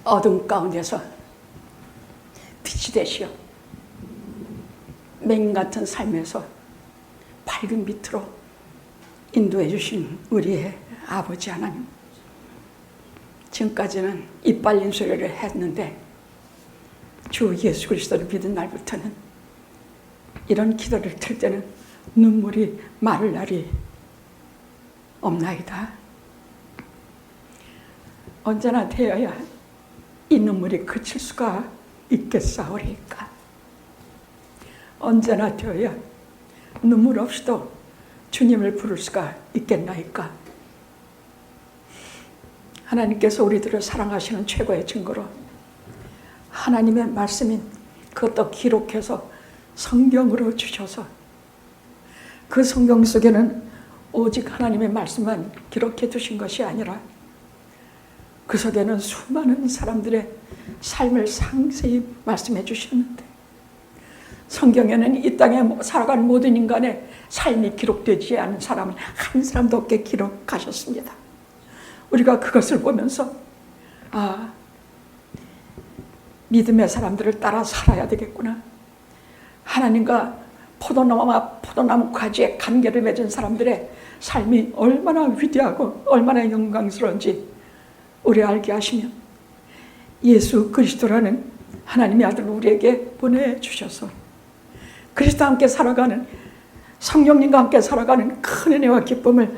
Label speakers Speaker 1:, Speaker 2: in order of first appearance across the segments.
Speaker 1: 어둠 가운데서 빛이 되시어 맹인 같은 삶에서 밝은 빛으로 인도해 주신 우리의 아버지 하나님, 지금까지는 이빨린 소리를 했는데 주 예수 그리스도를 믿은 날부터는 이런 기도를 들 때는 눈물이 마를 날이 없나이다. 언제나 되어야 이 눈물이 그칠 수가 있겠사오리까. 언제나 되어야 눈물 없이도 주님을 부를 수가 있겠나이까. 하나님께서 우리들을 사랑하시는 최고의 증거로 하나님의 말씀인 그것도 기록해서 성경으로 주셔서 그 성경 속에는 오직 하나님의 말씀만 기록해 두신 것이 아니라 그 속에는 수많은 사람들의 삶을 상세히 말씀해 주셨는데, 성경에는 이 땅에 살아가는 모든 인간의 삶이 기록되지 않은 사람은 한 사람도 없게 기록하셨습니다. 우리가 그것을 보면서 믿음의 사람들을 따라 살아야 되겠구나. 하나님과 포도나무 가지에 관계를 맺은 사람들의 삶이 얼마나 위대하고 얼마나 영광스러운지 우리 알게 하시면 예수 그리스도라는 하나님의 아들을 우리에게 보내주셔서 그리스도와 함께 살아가는, 성령님과 함께 살아가는 큰 은혜와 기쁨을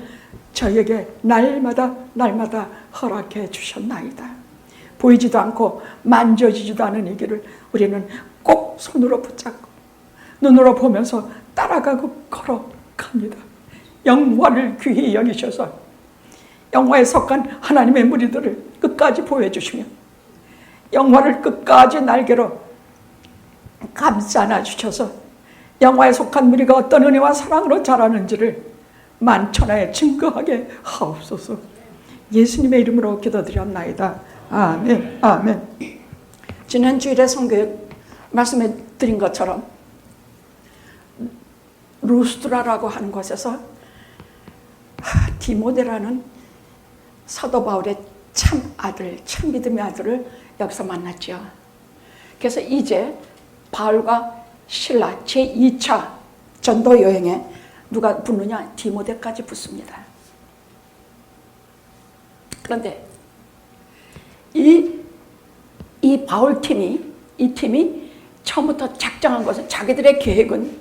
Speaker 1: 저에게 날마다 허락해 주셨나이다. 보이지도 않고 만져지지도 않은 이 길을 우리는 꼭 손으로 붙잡고 눈으로 보면서 따라가고 걸어갑니다. 영화를 귀히 여기셔서 영화에 속한 하나님의 무리들을 끝까지 보여주시며 영화를 끝까지 날개로 감싸 안아주셔서 영화에 속한 무리가 어떤 은혜와 사랑으로 자라는지를 만천하에 증거하게 하옵소서. 예수님의 이름으로 기도드렸나이다. 아멘. 아멘. 지난 주일에 성교육 말씀해 드린 것처럼 루스드라라고 하는 곳에서 디모데라는 사도 바울의 참 아들, 참 믿음의 아들을 여기서 만났죠. 그래서 이제 바울과 실라 제2차 전도 여행에 누가 붙느냐? 디모데까지 붙습니다. 그런데 이 바울 팀이, 이 팀이 처음부터 작정한 것은, 자기들의 계획은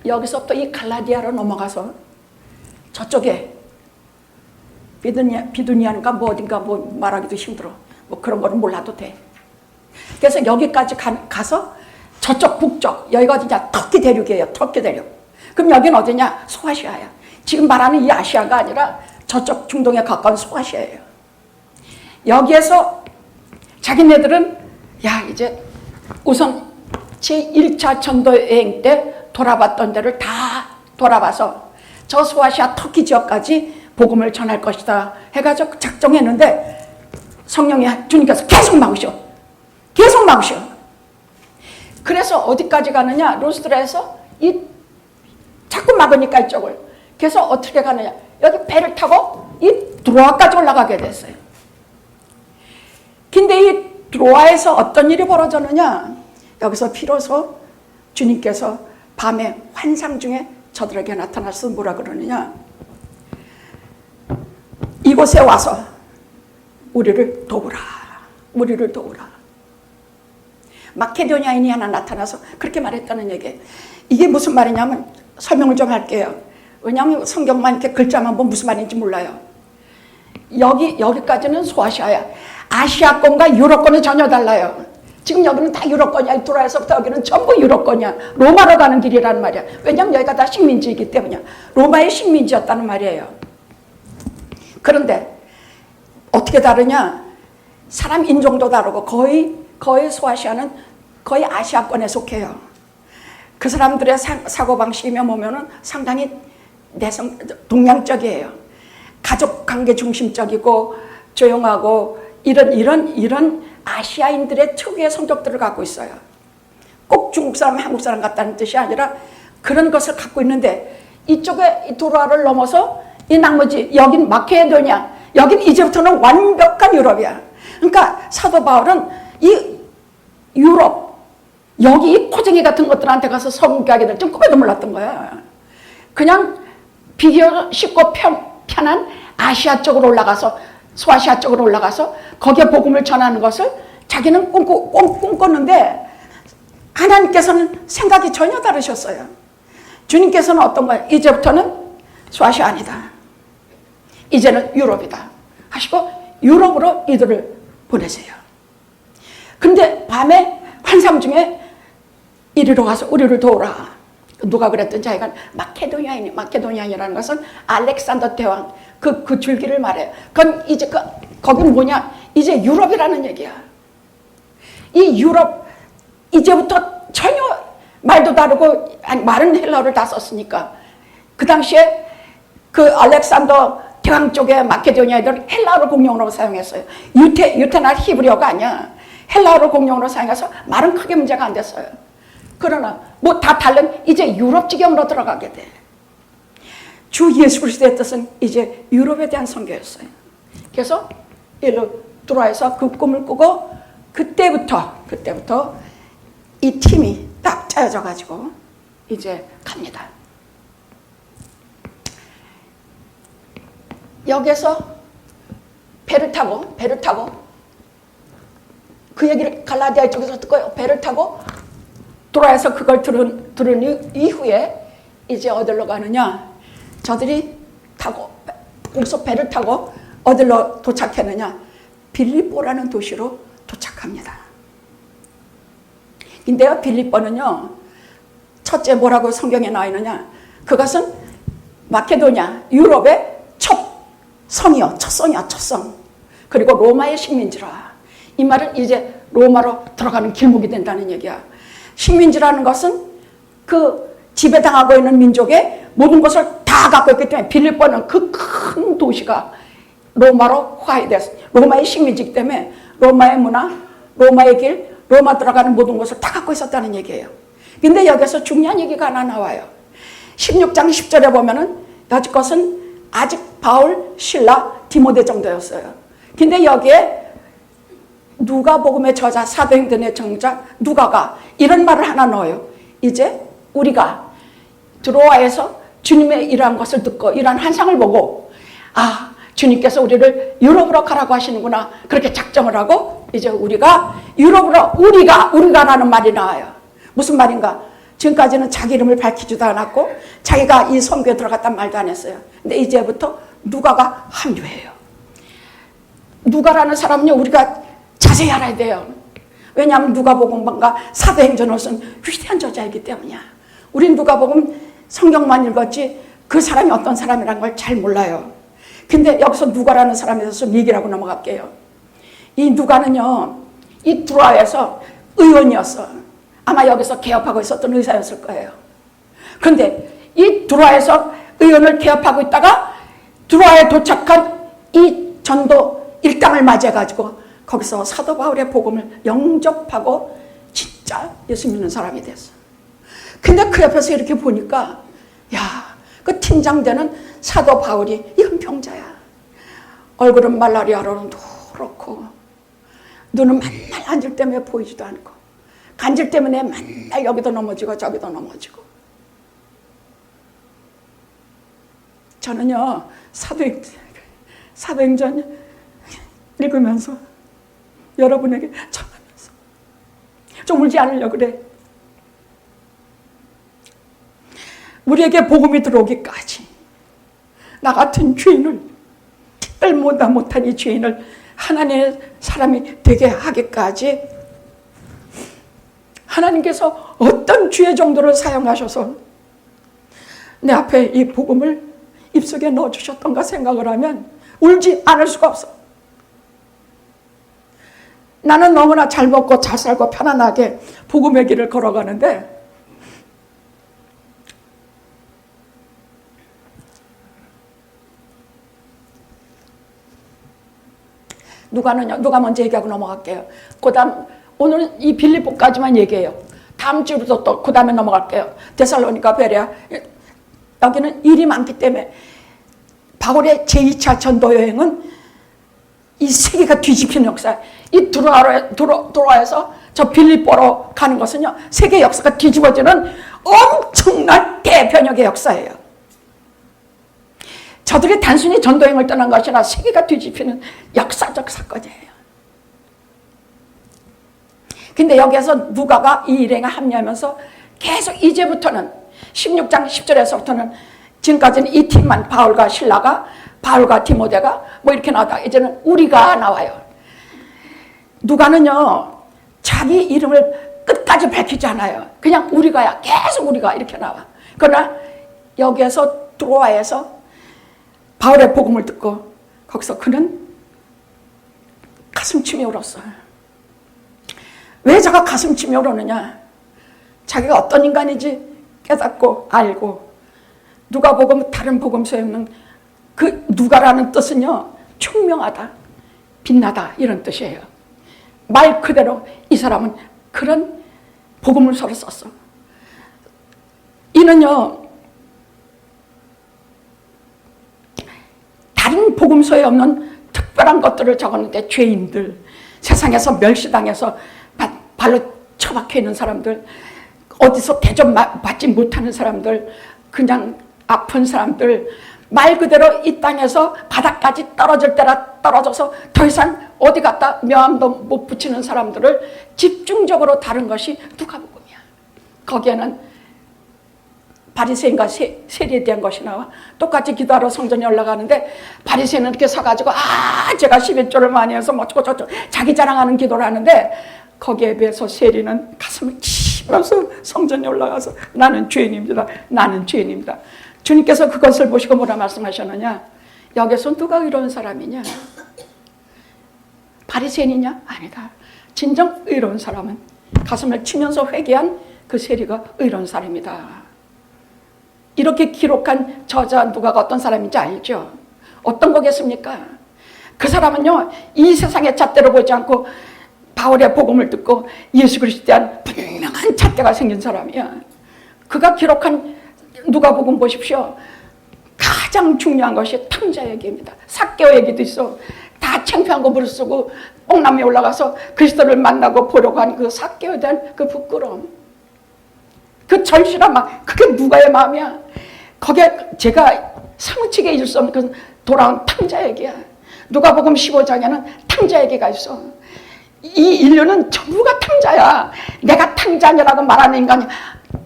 Speaker 1: 여기서부터 이 갈라디아로 넘어가서 저쪽에 비두니아인가 뭐 어딘가 뭐 말하기도 힘들어. 뭐 그런 거는 몰라도 돼. 그래서 여기까지 가서 저쪽 북쪽, 여기가 어디냐? 터키 대륙이에요. 터키 대륙. 그럼 여기는 어디냐? 소아시아야. 지금 말하는 이 아시아가 아니라 저쪽 중동에 가까운 소아시아예요. 여기에서 자기네들은 이제 우선 제1차 전도 여행 때 돌아봤던 데를 다 돌아봐서 저 소아시아 터키 지역까지 복음을 전할 것이다 해가지고 작정했는데 주님께서 계속 막으셔. 그래서 어디까지 가느냐? 루스드라에서 자꾸 막으니까 이쪽을. 그래서 어떻게 가느냐? 여기 배를 타고 이 드로아까지 올라가게 됐어요. 근데 이 드로아에서 어떤 일이 벌어졌느냐? 여기서 비로소 주님께서 밤에 환상 중에 저들에게 나타나서 뭐라 그러느냐? 이곳에 와서 우리를 도우라. 마케도니아인이 하나 나타나서 그렇게 말했다는 얘기예요. 이게 무슨 말이냐면 설명을 좀 할게요. 왜냐하면 성경만 이렇게 글자만 보면 무슨 말인지 몰라요. 여기까지는 소아시아야. 아시아권과 유럽권은 전혀 달라요. 지금 여기는 다 유럽권이야. 드로아에서부터 여기는 전부 유럽권이야. 로마로 가는 길이라는 말이야. 왜냐하면 여기가 다 식민지이기 때문이야. 로마의 식민지였다는 말이에요. 그런데 어떻게 다르냐? 사람 인종도 다르고 거의 소아시아는 거의 아시아권에 속해요. 그 사람들의 사고방식이며 보면은 상당히 동양적이에요. 가족관계 중심적이고 조용하고 이런 아시아인들의 특유의 성격들을 갖고 있어요. 꼭 중국 사람, 한국 사람 같다는 뜻이 아니라 그런 것을 갖고 있는데, 이쪽에 드로아를 넘어서 이 나머지 여긴 마케도니아, 여긴 이제부터는 완벽한 유럽이야. 그러니까 사도 바울은 이 유럽, 여기 이 코쟁이 같은 것들한테 가서 선교하게 될 줄 꿈에도 몰랐던 거야. 그냥 비교 쉽고 편한 아시아 쪽으로 올라가서, 소아시아 쪽으로 올라가서 거기에 복음을 전하는 것을 자기는 꿈꿨는데 하나님께서는 생각이 전혀 다르셨어요. 주님께서는 어떤 거예요? 이제부터는 소아시아 아니다. 이제는 유럽이다. 하시고 유럽으로 이들을 보내세요. 근데 밤에 환상 중에 이리로 가서 우리를 도우라. 누가 그랬던 자기가 마케도니아인이라는 것은 알렉산더 대왕 그 줄기를 말해요. 그건 이제 거긴 뭐냐? 이제 유럽이라는 얘기야. 이 유럽 이제부터 전혀 말도 다르고 아니 말은 헬라어를 다 썼으니까 그 당시에 그 알렉산더 대왕 쪽에 마케도니아인들은 헬라어를 공용어로 사용했어요. 유태나 히브리어가 아니야. 헬라어를 공용어로 사용해서 말은 크게 문제가 안 됐어요. 그러나 뭐 다 다른 이제 유럽 지경으로 들어가게 돼. 주 예수 그리스도의 뜻은 이제 유럽에 대한 선교였어요. 그래서 일로 들어와서 그 꿈을 꾸고 그때부터 이 팀이 딱 짜여져 가지고 이제 갑니다. 여기서 배를 타고 그 얘기를 갈라디아 쪽에서 듣고 배를 타고 돌아와서 그걸 들은 이후에 이제 어디로 가느냐? 저들이 타고 거기서 배를 타고 어디로 도착했느냐? 빌립보라는 도시로 도착합니다. 근데요, 빌립보는요, 첫째 뭐라고 성경에 나와 있느냐? 그것은 마케도니아, 유럽의 첫 성이요, 첫 성. 그리고 로마의 식민지라. 이 말은 이제 로마로 들어가는 길목이 된다는 얘기야. 식민지라는 것은 그 지배당하고 있는 민족의 모든 것을 다 갖고 있기 때문에 빌립보는 그 큰 도시가 로마로 화해됐어. 로마의 식민지이기 때문에 로마의 문화, 로마의 길, 로마 들어가는 모든 것을 다 갖고 있었다는 얘기예요. 근데 여기서 중요한 얘기가 하나 나와요. 16장 10절에 보면은 여지 것은 아직 바울, 실라, 디모데 정도였어요. 근데 여기에 누가복음의 저자, 사도행전의 정자 누가가 이런 말을 하나 넣어요. 이제 우리가 드로아에서 주님의 일한 것을 듣고 이러한 환상을 보고 아, 주님께서 우리를 유럽으로 가라고 하시는구나. 그렇게 작정을 하고 이제 우리가 유럽으로 우리가라는 말이 나와요. 무슨 말인가? 지금까지는 자기 이름을 밝히지도 않았고 자기가 이 선교에 들어갔단 말도 안 했어요. 근데 이제부터 누가가 합류해요. 누가라는 사람은요, 우리가 자세히 알아야 돼요. 왜냐하면 누가복음과 사도행전을 쓴 위대한 저자이기 때문이야. 우린 누가복음 성경만 읽었지 그 사람이 어떤 사람이라는 걸 잘 몰라요. 근데 여기서 누가라는 사람에 대해서 좀 얘기를 하고 넘어갈게요. 이 누가는요, 이 드로아에서 의원이었어. 아마 여기서 개업하고 있었던 의사였을 거예요. 그런데 이 드로아에서 의원을 개업하고 있다가 드로아에 도착한 이 전도 일당을 맞이해가지고 거기서 사도 바울의 복음을 영접하고 진짜 예수 믿는 사람이 됐어. 근데 그 옆에서 이렇게 보니까 야, 그 팀장 되는 사도 바울이 이건 병자야. 얼굴은 말라리아로 노랗고 눈은 맨날 간질 때문에 보이지도 않고 간질 때문에 맨날 여기도 넘어지고 저기도 넘어지고. 저는요, 사도행전 읽으면서 여러분에게 전하면서 좀 울지 않으려고 그래. 우리에게 복음이 들어오기까지 나 같은 죄인을 특별보다 못한 이 죄인을 하나님의 사람이 되게 하기까지 하나님께서 어떤 죄 정도를 사용하셔서 내 앞에 이 복음을 입속에 넣어주셨던가 생각을 하면 울지 않을 수가 없어. 나는 너무나 잘 먹고 잘 살고 편안하게 복음의 길을 걸어가는데 누가 먼저 얘기하고 넘어갈게요. 그다음 오늘은 이 빌립보까지만 얘기해요. 다음 주부터 또 그 다음에 넘어갈게요. 데살로니가, 베레아. 여기는 일이 많기 때문에 바울의 제2차 전도 여행은 이 세계가 뒤집히는 역사, 이 드로아에서 저 빌립보로 가는 것은요, 세계 역사가 뒤집어지는 엄청난 대변혁의 역사예요. 저들이 단순히 전도행을 떠난 것이 아니라 세계가 뒤집히는 역사적 사건이에요. 근데 여기에서 누가가 이 일행에 합류하면서 계속 이제부터는 16장 10절에서부터는 지금까지는 이 팀만, 바울과 실라가, 바울과 디모데가 뭐 이렇게 나오다가 이제는 우리가 나와요. 누가는요, 자기 이름을 끝까지 밝히지 않아요. 그냥 우리가야, 계속 우리가 이렇게 나와. 그러나 여기에서 드로아에서 바울의 복음을 듣고 거기서 그는 가슴침이 울었어요. 왜 저가 가슴침이 울었느냐? 자기가 어떤 인간인지 깨닫고 알고, 누가복음 다른 복음서에 없는 그 누가라는 뜻은요, 총명하다, 빛나다 이런 뜻이에요. 말 그대로 이 사람은 그런 복음을 서로 썼어. 이는요, 다른 복음서에 없는 특별한 것들을 적었는데, 죄인들, 세상에서 멸시당해서 발로 처박혀 있는 사람들, 어디서 대접받지 못하는 사람들, 그냥 아픈 사람들, 말 그대로 이 땅에서 바닥까지 떨어질 때라 떨어져서 더 이상 어디 갔다 명함도 못 붙이는 사람들을 집중적으로 다룬 것이 누가복음이야. 거기에는 바리새인과 세리에 대한 것이 나와. 똑같이 기도하러 성전에 올라가는데 바리새인은 이렇게 서가지고 제가 11조를 많이 해서 뭐 저쩌고 자기 자랑하는 기도를 하는데, 거기에 비해서 세리는 가슴을 치면서 성전에 올라가서 나는 죄인입니다. 나는 죄인입니다. 주님께서 그것을 보시고 뭐라 말씀하셨느냐? 여기서 누가 의로운 사람이냐? 바리새인이냐? 아니다. 진정 의로운 사람은 가슴을 치면서 회개한 그 세리가 의로운 사람이다. 이렇게 기록한 저자 누가가 어떤 사람인지 알죠? 어떤 거겠습니까? 그 사람은요, 이 세상의 잣대로 보지 않고 바울의 복음을 듣고 예수 그리스도에 대한 분명한 잣대가 생긴 사람이야. 그가 기록한 누가복음 보십시오. 가장 중요한 것이 탕자 얘기입니다. 삭개오 얘기도 있어. 다 창피한 거 무릅쓰고 뽕나무에 올라가서 그리스도를 만나고 보려고 하는 그 삭개오에 대한 그 부끄러움, 그 절실한 마음, 그게 누가의 마음이야. 거기에 제가 사무치게 잊을 수 없는 그 돌아온 탕자 얘기야. 누가복음 15장에는 탕자 얘기가 있어. 이 인류는 전부가 탕자야. 내가 탕자냐라고 말하는 인간이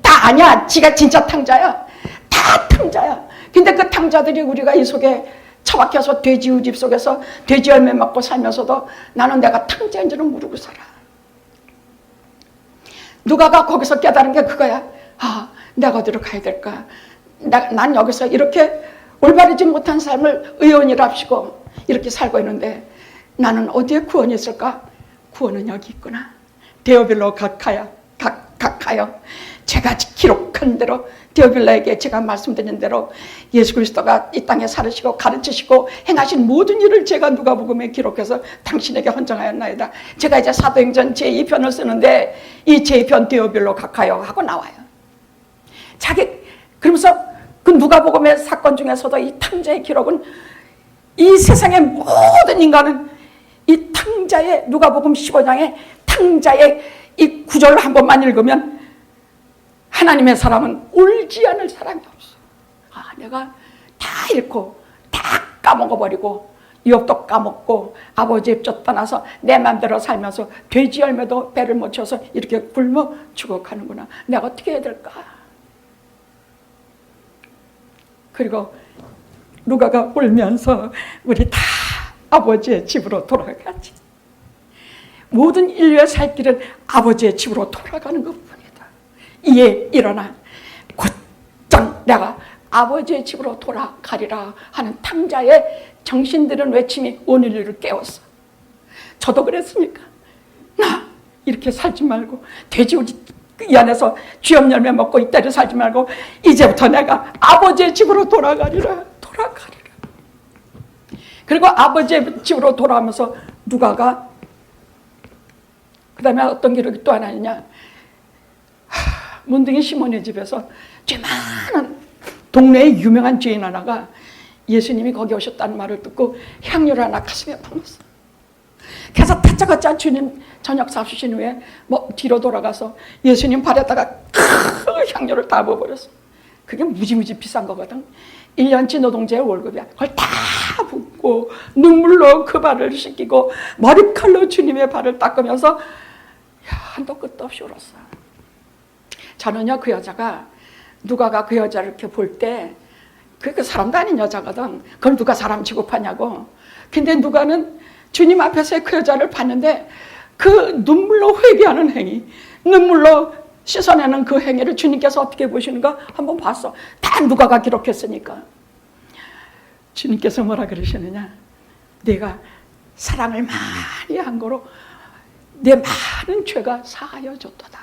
Speaker 1: 다 아니야. 지가 진짜 탕자야. 다 탕자야. 근데 그 탕자들이 우리가 이 속에 처박혀서 돼지 우집 속에서 돼지 열매 먹고 살면서도 나는 내가 탕자인 줄은 모르고 살아. 누가가 거기서 깨달은 게 그거야. 내가 어디로 가야 될까? 난 여기서 이렇게 올바르지 못한 삶을 의원이랍시고 이렇게 살고 있는데 나는 어디에 구원이 있을까? 구원은 여기 있구나. 데오빌로 각하여 제가 기록한 대로 데오빌로에게 제가 말씀드린 대로 예수 그리스도가 이 땅에 살으시고 가르치시고 행하신 모든 일을 제가 누가복음에 기록해서 당신에게 헌정하였나이다. 제가 이제 사도행전 제2편을 쓰는데 이 제2편 데오빌로 각하여 하고 나와요. 그러면서 그 누가복음의 사건 중에서도 이 탕자의 기록은 이 세상의 모든 인간은 이 탕자의 누가복음 15장의 탕자의 이 구절을 한 번만 읽으면 하나님의 사람은 울지 않을 사람이 없어. 내가 다 잃고 다 까먹어버리고 유업도 까먹고 아버지 입조 떠나서 내 맘대로 살면서 돼지 열매도 배를 못 쳐서 이렇게 굶어 죽어가는구나. 내가 어떻게 해야 될까? 그리고 누가가 울면서 우리 다 아버지의 집으로 돌아가지. 모든 인류의 살 길은 아버지의 집으로 돌아가는 것뿐이다. 이에 일어나 곧장 내가 아버지의 집으로 돌아가리라 하는 탕자의 정신들은 외침이 온 인류를 깨웠어. 저도 그랬으니까. 나 이렇게 살지 말고 돼지 이 안에서 쥐업 열매 먹고 이때를 살지 말고 이제부터 내가 아버지의 집으로 돌아가리라. 그리고 아버지의 집으로 돌아오면서 누가가 그 다음에 어떤 기록이 또 하나 있냐. 문둥이 시몬의 집에서 죄 많은 동네의 유명한 죄인 하나가 예수님이 거기 오셨다는 말을 듣고 향유를 하나 가슴에 품었어. 그래서 다짜고짜 주님 저녁 사주신 후에 뭐 뒤로 돌아가서 예수님 발에다가 향료를 다 부어버렸어. 그게 무지무지 비싼 거거든. 1년치 노동자의 월급이야. 그걸 다 붓고 눈물로 그 발을 씻기고 머리칼로 주님의 발을 닦으면서 한도 끝도 없이 울었어. 저는요, 그 여자가 누가가 그 여자를 이렇게 볼 때 그 사람도 아닌 여자거든. 그걸 누가 사람 취급하냐고. 근데 누가는 주님 앞에서 그 여자를 봤는데 그 눈물로 회개하는 행위, 눈물로 씻어내는 그 행위를 주님께서 어떻게 보시는가 한번 봤어. 다 누가가 기록했으니까. 주님께서 뭐라 그러시느냐? 내가 사랑을 많이 한 거로 내 많은 죄가 사하여졌도다.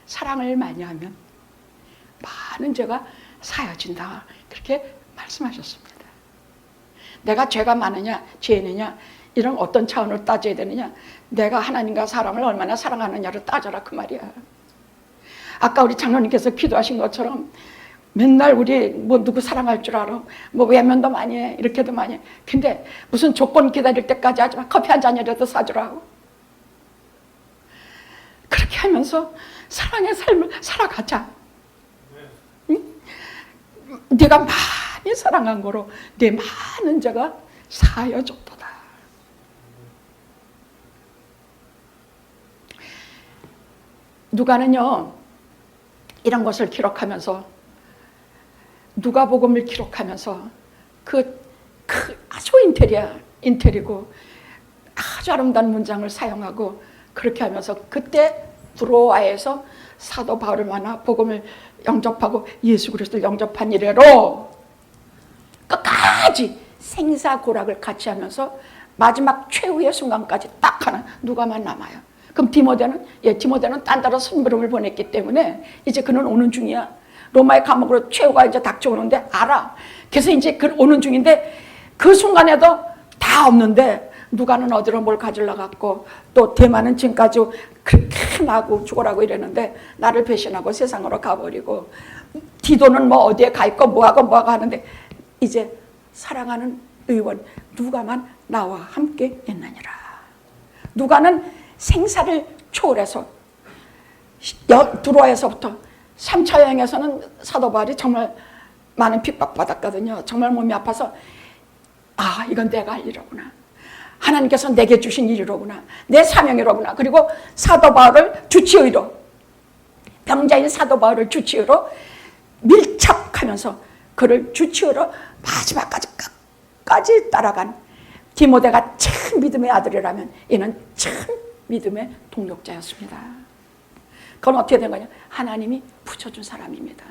Speaker 1: 사랑을 많이 하면 많은 죄가 사하여진다. 그렇게 말씀하셨습니다. 내가 죄가 많으냐 죄느냐 이런 어떤 차원으로 따져야 되느냐, 내가 하나님과 사람을 얼마나 사랑하느냐를 따져라 그 말이야. 아까 우리 장로님께서 기도하신 것처럼 맨날 우리 뭐 누구 사랑할 줄 알아, 뭐 외면도 많이 해, 이렇게도 많이 해. 근데 무슨 조건 기다릴 때까지 하지만 커피 한 잔이라도 사주라고. 그렇게 하면서 사랑의 삶을 살아가자. 응? 네가 많이 사랑한 거로 내 많은 죄가 사하여졌도다. 누가는요, 이런 것을 기록하면서, 누가복음을 기록하면서 그 아주 인텔이고 아주 아름다운 문장을 사용하고 그렇게 하면서 그때 브로아에서 사도 바울을 만나 복음을 영접하고 예수 그리스도를 영접한 이래로 끝까지 생사고락을 같이 하면서 마지막 최후의 순간까지 딱 하나 누가만 남아요. 그럼 디모데는 딴 데로 선물을 보냈기 때문에 이제 그는 오는 중이야. 로마의 감옥으로 최후가 이제 닥쳐오는데 알아. 그래서 이제 그 오는 중인데 그 순간에도 다 없는데 누가는 어디로 뭘 가지러 갔고 또 대만은 지금까지 그렇게 나고 죽어라고 이랬는데 나를 배신하고 세상으로 가버리고 디도는 뭐 어디에 가 있고 뭐하고 하는데 이제 사랑하는 의원 누가만 나와 함께 있느니라. 누가는 생사를 초월해서 두로아에서부터 3차 여행에서는 사도 바울이 정말 많은 핍박받았거든요. 정말 몸이 아파서 이건 내가 할 일이로구나. 하나님께서 내게 주신 일이로구나. 내 사명이로구나. 그리고 사도 바울을 주치의로, 병자인 사도 바울을 주치의로 밀착하면서 그를 주치의로 마지막까지 끝까지 따라간 디모데가 참 믿음의 아들이라면 이는 참 믿음의 동력자였습니다. 그건 어떻게 된 거냐? 하나님이 붙여준 사람입니다.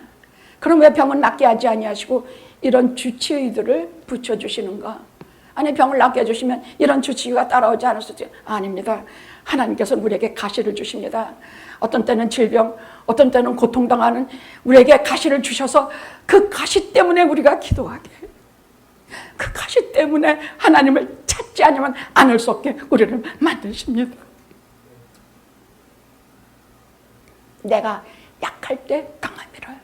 Speaker 1: 그럼 왜 병은 낫게 하지 아니하시고 이런 주치의들을 붙여주시는가? 아니, 병을 낫게 해주시면 이런 주치의가 따라오지 않을 수 있어요. 아닙니다. 하나님께서 우리에게 가시를 주십니다. 어떤 때는 질병, 어떤 때는 고통당하는 우리에게 가시를 주셔서 그 가시 때문에 우리가 기도하게, 그 가시 때문에 하나님을 찾지 않으면 않을 수 없게 우리를 만드십니다. 내가 약할 때 강함이라.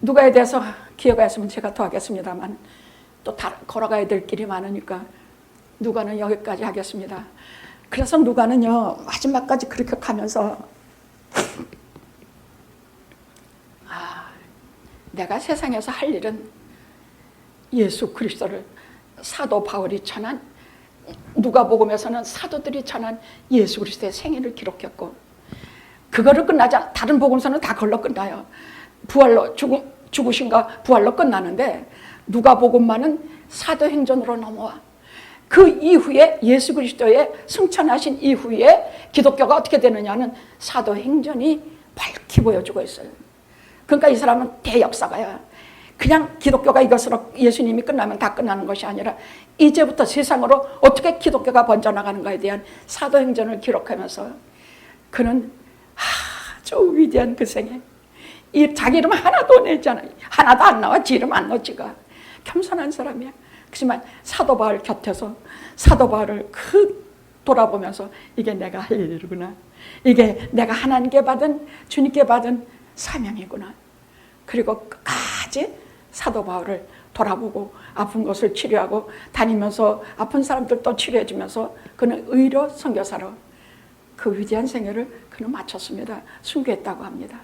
Speaker 1: 누가에 대해서 기회가 있으면 제가 더 하겠습니다만 또 걸어가야 될 길이 많으니까 누가는 여기까지 하겠습니다. 그래서 누가는요 마지막까지 그렇게 가면서 내가 세상에서 할 일은 예수 그리스도를, 사도 바울이 전한, 누가복음에서는 사도들이 전한 예수 그리스도의 생애를 기록했고 그거를 끝나자 다른 복음서는 다 그걸로 끝나요. 부활로 죽으신가 부활로 끝나는데 누가복음만은 사도행전으로 넘어와. 그 이후에 예수 그리스도의 승천하신 이후에 기독교가 어떻게 되느냐는 사도행전이 밝히 보여주고 있어요. 그러니까 이 사람은 대역사가야. 그냥 기독교가 이것으로 예수님이 끝나면 다 끝나는 것이 아니라 이제부터 세상으로 어떻게 기독교가 번져나가는가에 대한 사도행전을 기록하면서 그는 아주 위대한 그 생애, 자기 이름 하나도 내잖아요. 하나도 안 나와. 지 이름 안 넣지가. 겸손한 사람이야. 그렇지만 사도 바울 곁에서 사도 바울을 돌아보면서 이게 내가 할 일이구나. 이게 내가 하나님께 받은, 주님께 받은 사명이구나. 그리고 끝까지 사도 바울을 돌아보고 아픈 것을 치료하고 다니면서 아픈 사람들 또 치료해 주면서 그는 의료 선교사로 그 위대한 생애를 그는 마쳤습니다. 순교했다고 합니다.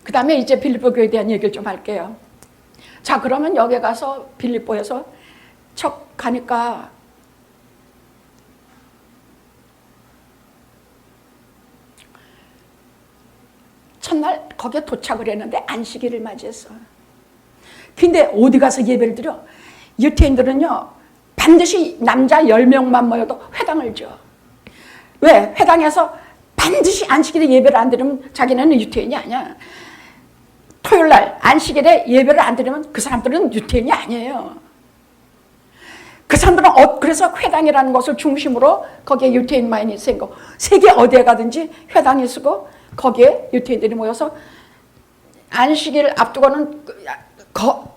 Speaker 1: 그 다음에 이제 빌립보 교회에 대한 얘기를 좀 할게요. 자, 그러면 여기 가서 빌립보에서 척 가니까 첫날 거기에 도착을 했는데 안식일을 맞이했어. 근데 어디 가서 예배를 드려? 유태인들은요 반드시 남자 10명만 모여도 회당을 줘. 왜? 회당에서 반드시 안식일에 예배를 안 드리면 자기네는 유태인이 아니야. 토요일날 안식일에 예배를 안 드리면 그 사람들은 유태인이 아니에요. 그 사람들은 그래서 회당이라는 것을 중심으로 거기에 유태인만이 생기고 세계 어디에 가든지 회당이 쓰고 거기에 유태인들이 모여서 안식일 앞두고는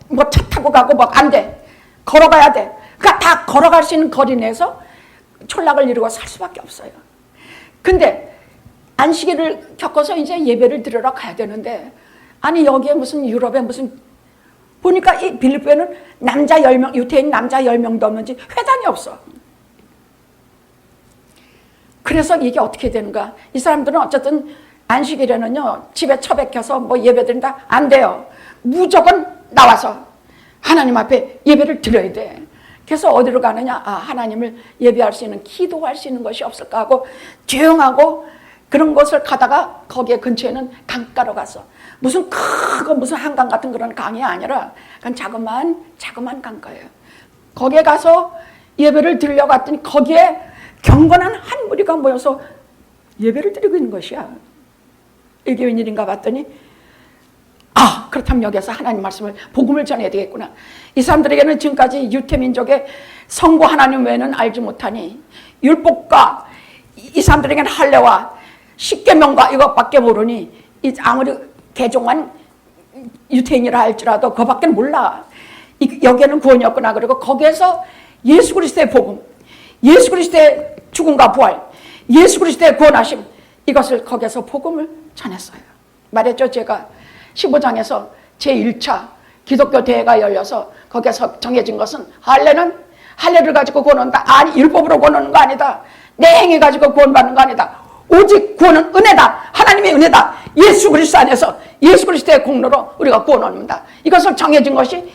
Speaker 1: 뭐 차 타고 가고 뭐 안 돼. 걸어가야 돼. 그러니까 다 걸어갈 수 있는 거리 내에서 촌락을 이루고 살 수밖에 없어요. 근데 안식일을 겪어서 이제 예배를 드리러 가야 되는데 아니 여기에 무슨 유럽에 무슨 보니까 이 빌립보에는 남자 10명, 유태인 남자 10명도 없는지 회당이 없어. 그래서 이게 어떻게 되는가? 이 사람들은 어쨌든 안식일에는요 집에 처박혀서 뭐 예배 드린다? 안 돼요. 무조건 나와서 하나님 앞에 예배를 드려야 돼. 그래서 어디로 가느냐? 아, 하나님을 예배할 수 있는, 기도할 수 있는 것이 없을까 하고 조용하고 그런 곳을 가다가 거기에 근처에는 강가로 갔어. 무슨 크고 무슨 한강 같은 그런 강이 아니라 그냥 자그마한 강가예요. 거기에 가서 예배를 드리려고 갔더니 거기에 경건한 한 무리가 모여서 예배를 드리고 있는 것이야. 이게 웬일인가 봤더니 아, 그렇다면 여기서 하나님 말씀을 복음을 전해야 되겠구나. 이 사람들에게는 지금까지 유태민족의 성부 하나님 외에는 알지 못하니 율법과 이 사람들에게는 할례와 십계명과 이것밖에 모르니 아무리 개종한 유태인이라 할지라도 그것밖에 몰라. 여기에는 구원이 없구나. 그리고 거기에서 예수 그리스도의 복음, 예수 그리스도의 죽음과 부활, 예수 그리스도의 구원하심, 이것을 거기에서 복음을 전했어요. 말했죠. 제가 15장에서 제1차 기독교 대회가 열려서 거기에서 정해진 것은 할례를 가지고 구원한다. 아니, 율법으로 구원하는 거 아니다. 내 행위 가지고 구원받는 거 아니다. 오직 구원은 은혜다. 하나님의 은혜다. 예수 그리스도 안에서 예수 그리스도의 공로로 우리가 구원합니다. 이것을 정해진 것이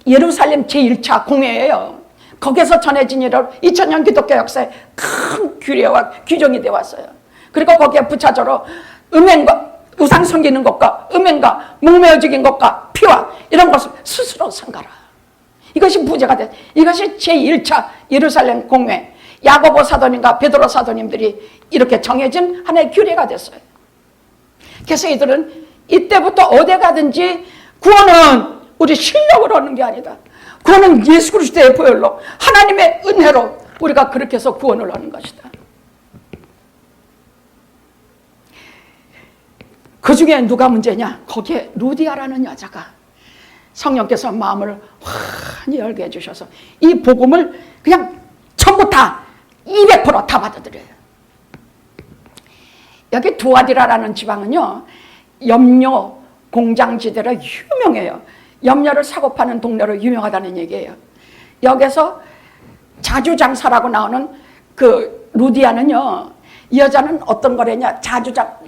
Speaker 1: 예루살렘 제1차 공회예요. 거기에서 전해진 일로 2000년 기독교 역사에 큰 규례와 규정이 되어 왔어요. 그리고 거기에 부차적으로 음행과 우상 섬기는 것과 음행과 목매어 죽인 것과 피와 이런 것을 스스로 삼가라. 이것이 부제가 돼. 이것이 제1차 예루살렘 공회, 야고보 사도님과 베드로 사도님들이 이렇게 정해진 하나의 규례가 됐어요. 그래서 이들은 이때부터 어디 가든지 구원은 우리 실력으로 얻는 게 아니다. 구원은 예수 그리스도의 보혈로 하나님의 은혜로 우리가 그렇게 해서 구원을 얻는 것이다. 그 중에 누가 문제냐? 거기에 루디아라는 여자가 성령께서 마음을 환히 열게 해주셔서 이 복음을 그냥 전부 다 200%다 받아들여요. 여기 두아디라라는 지방은요 염료 공장지대로 유명해요. 염료를 사고 파는 동네로 유명하다는 얘기예요. 여기서 자주장사라고 나오는 그 루디아는요, 이 여자는 어떤 거래냐?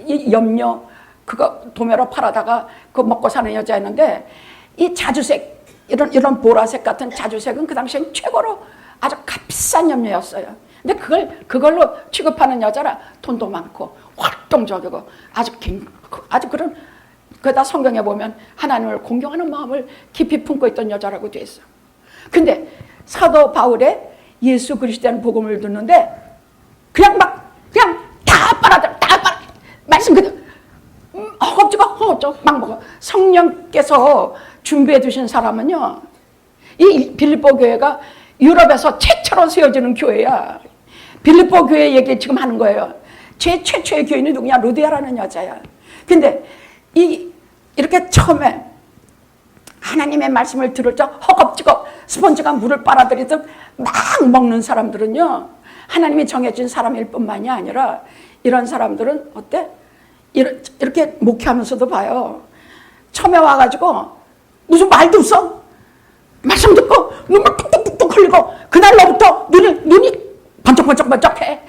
Speaker 1: 이 염료 그거 도매로 팔아다가 그거 먹고 사는 여자였는데 이 자주색 이런 보라색 같은 자주색은 그 당시엔 최고로 아주 값비싼 염료였어요. 근데 그걸로 취급하는 여자라 돈도 많고 활동적이고 아주 그런, 그다 성경에 보면 하나님을 공경하는 마음을 깊이 품고 있던 여자라고 돼 있어. 근데 사도 바울의 예수 그리스도의 복음을 듣는데 그냥 다 빨아들여. 말씀 그대로 허겁지겁 막 먹어. 성령께서 준비해 두신 사람은요, 이 빌립보 교회가 유럽에서 최초로 세워지는 교회야. 빌립보 교회 얘기 지금 하는 거예요. 제 최초의 교인이 누구냐? 루디아라는 여자야. 근데 이렇게 처음에 하나님의 말씀을 들을 적 허겁지겁 스펀지가 물을 빨아들이듯 막 먹는 사람들은요, 하나님이 정해진 사람일 뿐만이 아니라 이런 사람들은 어때? 이렇게 목회하면서도 봐요. 처음에 와가지고 무슨 말도 없어. 말씀 듣고 눈물 뚝뚝뚝뚝 흘리고 그날로부터 눈이 번쩍번쩍번쩍해.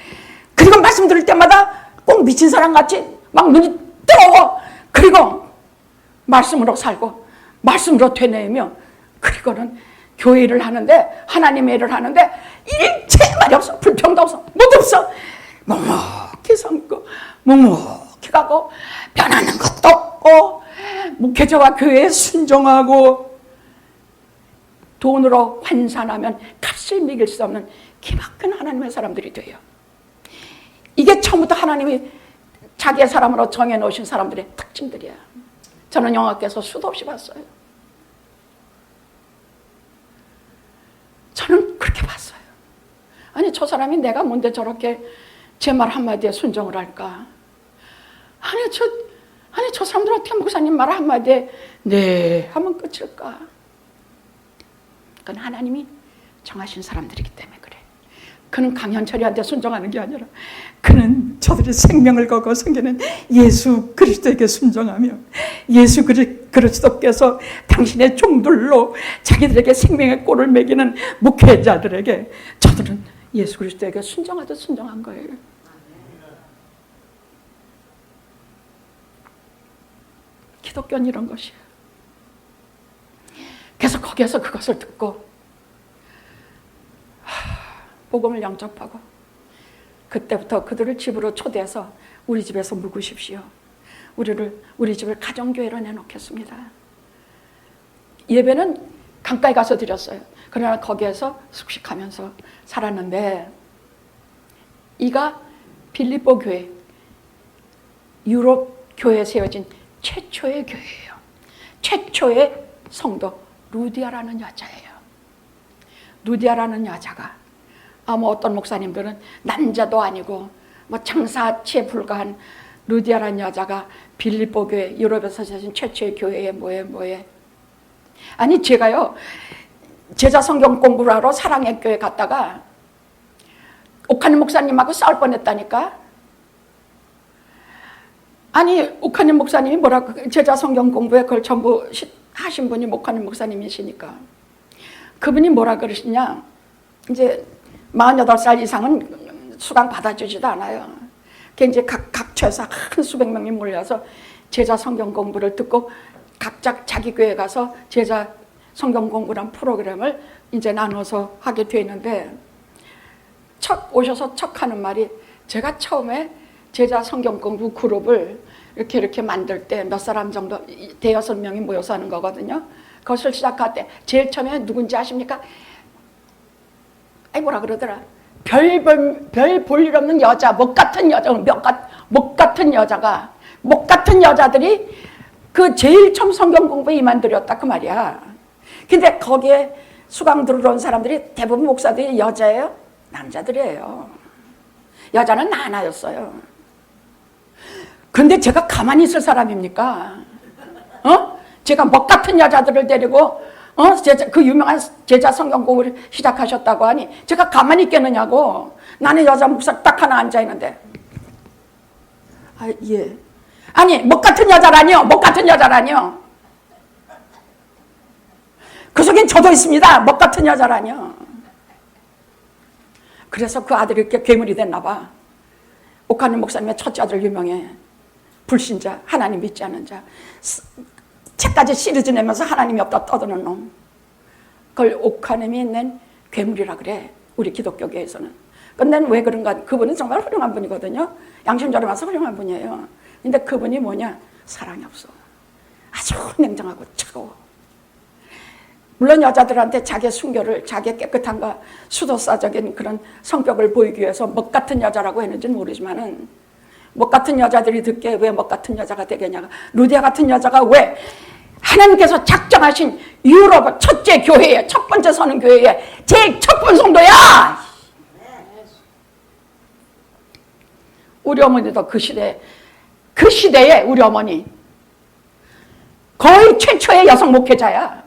Speaker 1: 그리고 말씀 들을 때마다 꼭 미친 사람 같이 막 눈이 뜨거워. 그리고 말씀으로 살고 말씀으로 되뇌이며, 그리고는 교회 일을 하는데, 하나님의 일을 하는데 일체 말이 없어. 불평도 없어. 뭐도 없어. 묵묵히 섬고 묵묵히 가고 변하는 것도 없고 목회자와 교회에 순종하고 돈으로 환산하면 값을 매길 수 없는 기막힌 하나님의 사람들이 돼요. 이게 처음부터 하나님이 자기의 사람으로 정해놓으신 사람들의 특징들이야. 저는 영화께서 수도 없이 봤어요. 저는 그렇게 봤어요. 아니, 저 사람이 내가 뭔데 저렇게 제 말 한마디에 순종을 할까? 아니 저 사람들 어떻게 목사님 말 한마디에 네 하면 끝일까? 그건 하나님이 정하신 사람들이기 때문에 그래. 그는 강현철이한테 순종하는 게 아니라 그는 저들의 생명을 걸고 섬기는 예수 그리스도에게 순종하며, 예수 그리스도께서 당신의 종들로 자기들에게 생명의 꼴을 먹이는 목회자들에게 저들은 예수 그리스도에게 순종하듯 순종한 거예요. 기독교는 이런 것이에요. 그래서 거기에서 그것을 듣고 복음을 영접하고 그때부터 그들을 집으로 초대해서 우리 집에서 묵으십시오. 우리 집을 가정교회로 내놓겠습니다. 예배는 강가에 가서 드렸어요. 그러나 거기에서 숙식하면서 살았는데, 이가 빌립보 교회, 유럽 교회에 세워진 최초의 교회예요. 최초의 성도 루디아라는 여자예요. 루디아라는 여자가 어떤 목사님들은 남자도 아니고 뭐 장사치에 불과한 루디아라는 여자가 빌립보 교회, 유럽에서 세워진 최초의 교회에 뭐해. 아니, 제가요 제자 성경 공부를 하러 사랑의 교회 갔다가 옥하님 목사님하고 싸울 뻔했다니까. 아니, 옥하님 목사님이 뭐라고, 제자 성경 공부에 그걸 전부 하신 분이 옥하님 목사님이시니까 그분이 뭐라 그러시냐, 이제 48살 이상은 수강 받아주지도 않아요. 이제 각 처에서 한 수백 명이 몰려서 제자 성경 공부를 듣고 각자 자기 교회에 가서 제자 성경 공부란 프로그램을 이제 나눠서 하게 되는데, 오셔서 척 하는 말이, 제가 처음에 제자 성경 공부 그룹을 이렇게 만들 때 몇 사람 정도, 5-6명이 모여서 하는 거거든요. 그것을 시작할 때 제일 처음에 누군지 아십니까? 뭐라 그러더라. 별 볼 일 없는 여자, 목 같은 여자들이 그 제일 처음 성경 공부에 임한들였다 그 말이야. 근데 거기에 수강 들어온 사람들이 대부분 목사들이 여자예요? 남자들이에요. 여자는 하나였어요. 근데 제가 가만히 있을 사람입니까? 제가 목 같은 여자들을 데리고 그 유명한 제자 성경 공부를 시작하셨다고 하니 제가 가만히 있겠느냐고. 나는 여자 목사 딱 하나 앉아있는데, 예. 아니, 목 같은 여자라니요. 그 속엔 저도 있습니다. 목 같은 여자라니요. 그래서 그 아들이 이렇게 괴물이 됐나 봐. 옥하님 목사님의 첫째 아들 유명해. 불신자, 하나님 믿지 않는 자. 책까지 시리즈 내면서 하나님이 없다 떠드는 놈. 그걸 옥하님이 낸 괴물이라 그래, 우리 기독교계에서는. 근데 왜 그런가? 그분은 정말 훌륭한 분이거든요. 양심적으로 봐서 훌륭한 분이에요. 근데 그분이 뭐냐? 사랑이 없어. 아주 냉정하고 차가워. 물론 여자들한테 자기의 순결을, 자기의 깨끗함과 수도사적인 그런 성격을 보이기 위해서 먹 같은 여자라고 했는지는 모르지만은, 먹 같은 여자들이 듣게 왜 먹 같은 여자가 되겠냐가, 루디아 같은 여자가 왜 하나님께서 작정하신 유럽 첫째 교회에, 첫 번째 서는 교회에 제일 첫 번 성도야. 우리 어머니도 그 시대에 우리 어머니 거의 최초의 여성 목회자야.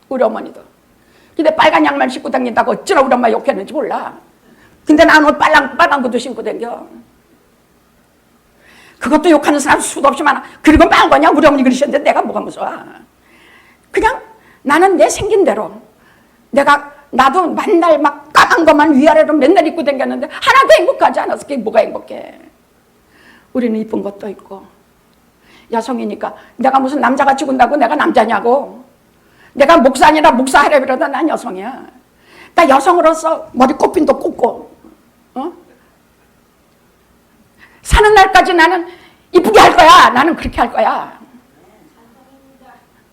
Speaker 1: 우리 어머니도. 근데 빨간 양말 신고 다닌다고 어쩌라 우리 엄마 욕했는지 몰라. 근데 나는 빨간 구두 신고 다녀. 그것도 욕하는 사람 수도 없이 많아. 그리고 만 거냐? 우리 어머니 그러셨는데 내가 뭐가 무서워. 그냥 나는 내 생긴 대로. 나도 맨날 막 까만 것만 위아래로 맨날 입고 다녔는데 하나도 행복하지 않았어. 그게 뭐가 행복해. 우리는 이쁜 것도 있고. 여성이니까 내가 무슨 남자가 죽은다고 내가 남자냐고. 내가 목사 아니라 목사 하려고 난 여성이야. 나 여성으로서 머리 꽃핀도 꽂고 사는 날까지 나는 이쁘게 할 거야. 나는 그렇게 할 거야.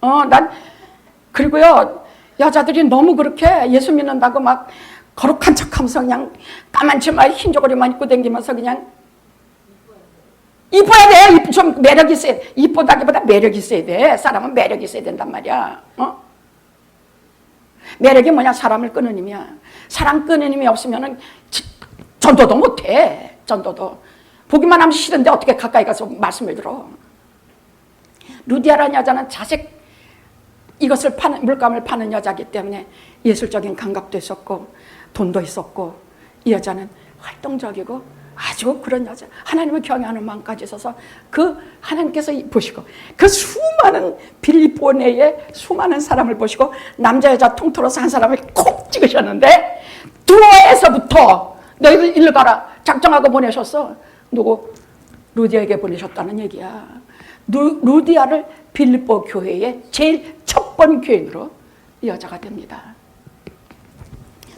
Speaker 1: 난 그리고요 여자들이 너무 그렇게 예수 믿는다고 막 거룩한 척하면서 그냥 까만 치마에 흰 저고리만 입고 다니면서 그냥 이뻐야 돼. 좀 매력 있어야 돼. 이쁘다기보다 매력 있어야 돼. 사람은 매력 있어야 된단 말이야. 매력이 뭐냐? 사람을 끄는 힘이야. 사람 끄는 힘이 없으면은 전도도 못해. 전도도. 보기만 하면 싫은데 어떻게 가까이 가서 말씀을 들어. 루디아라는 여자는 자색 이것을 파는, 물감을 파는 여자이기 때문에 예술적인 감각도 있었고 돈도 있었고 이 여자는 활동적이고 아주 그런 여자. 하나님을 경외하는 마음까지 있어서 그 하나님께서 보시고 그 수많은 빌립보 내에 수많은 사람을 보시고 남자 여자 통틀어서 한 사람을 콕 찍으셨는데 두어에서부터 너희들 일로 가라 작정하고 보내셨어. 누구? 루디아에게 보내셨다는 얘기야. 루디아를 빌립보 교회의 제일 첫 번 교인으로 이 여자가 됩니다.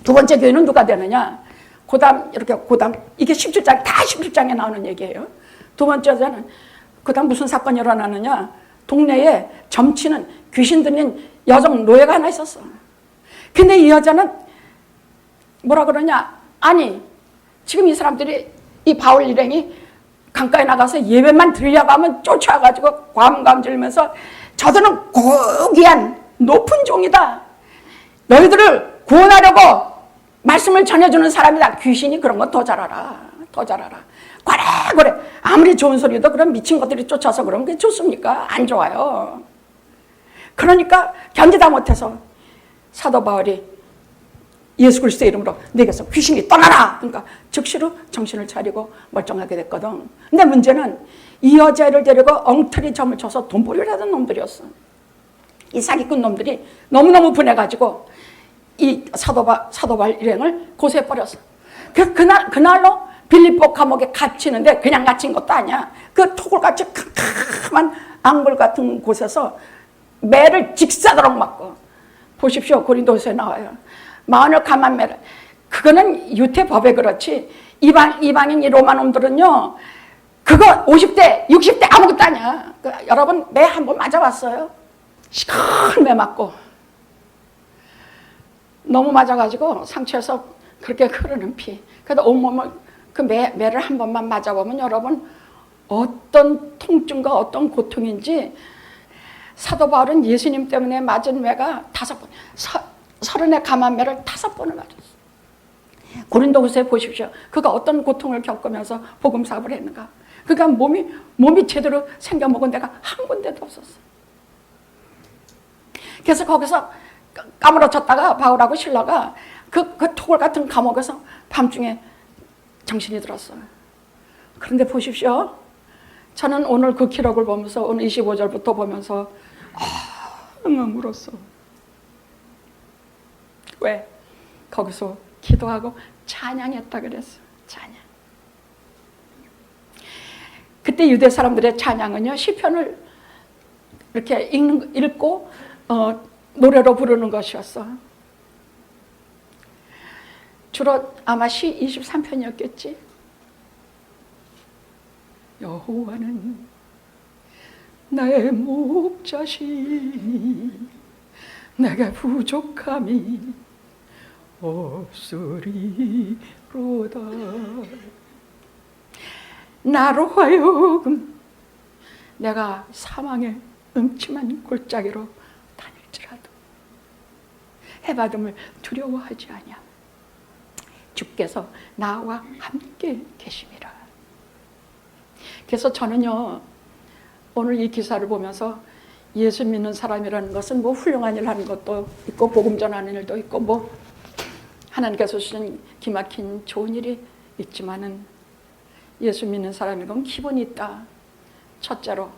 Speaker 1: 두 번째 교인은 누가 되느냐? 고담 이렇게 고담 이게 17장 다 17장에 나오는 얘기예요. 두 번째 여자는 그다음 무슨 사건이 일어나느냐? 동네에 점치는 귀신 들린 여성 노예가 하나 있었어. 근데 이 여자는 뭐라 그러냐? 아니 지금 이 사람들이 이 바울 일행이 강가에 나가서 예배만 드리려고 하면 쫓아가지고 과음감질면서 저들은 고귀한 높은 종이다. 너희들을 구원하려고 말씀을 전해주는 사람이다. 귀신이 그런 건 더 잘 알아. 더 잘 알아. 그래. 아무리 좋은 소리도 그런 미친 것들이 쫓아서 그러면 그게 좋습니까? 안 좋아요. 그러니까 견디다 못해서 사도 바울이 예수 그리스도의 이름으로 내게서 귀신이 떠나라. 그러니까 즉시로 정신을 차리고 멀쩡하게 됐거든. 근데 문제는 이 여자를 데리고 엉터리 점을 쳐서 돈벌이를 하던 놈들이었어. 이 사기꾼 놈들이 너무너무 분해가지고 이 사도 바울 일행을 고소해버렸어. 그날로 빌립보 감옥에 갇히는데 그냥 갇힌 것도 아니야. 그 토굴같이 캄캄한 앙골 같은 곳에서 매를 직사도록 맞고. 보십시오. 고린도서에 나와요. 마흔을 감한 매를. 그거는 유태법에 그렇지. 이방인 이 로마 놈들은요. 그거 50대, 60대 아무것도 아니야. 여러분 매 한 번 맞아봤어요? 시큰 매 맞고. 너무 맞아가지고 상처에서 그렇게 흐르는 피. 그래도 온몸을 그 매를 한 번만 맞아보면 여러분 어떤 통증과 어떤 고통인지. 사도 바울은 예수님 때문에 맞은 매가 5번, 30의 감한 매를 5번을 맞았어. 고린도후서에 보십시오. 그가 어떤 고통을 겪으면서 복음 사업을 했는가. 그러니까 몸이 제대로 생겨먹은 데가 한 군데도 없었어. 그래서 거기서 까무러쳤다가 바울하고 실라가 그 토굴 같은 감옥에서 밤중에 정신이 들었어요. 그런데 보십시오. 저는 오늘 그 기록을 보면서 오늘 25절부터 보면서 울었어. 왜? 거기서 기도하고 찬양했다 그랬어. 찬양. 그때 유대 사람들의 찬양은요, 시편을 이렇게 읽고 노래로 부르는 것이었어. 주로 아마 시 23편이었겠지. 여호와는 나의 목자시니 내게 부족함이 없으리로다. 나로 하여금 내가 사망의 음침한 골짜기로 다닐지라도 해받음을 두려워하지 아니함. 주께서 나와 함께 계심이라. 그래서 저는요, 오늘 이 기사를 보면서 예수 믿는 사람이라는 것은 뭐 훌륭한 일 하는 것도 있고 복음 전하는 일도 있고 뭐 하나님께서 주신 기막힌 좋은 일이 있지만은 예수 믿는 사람인 건 기본이 있다. 첫째로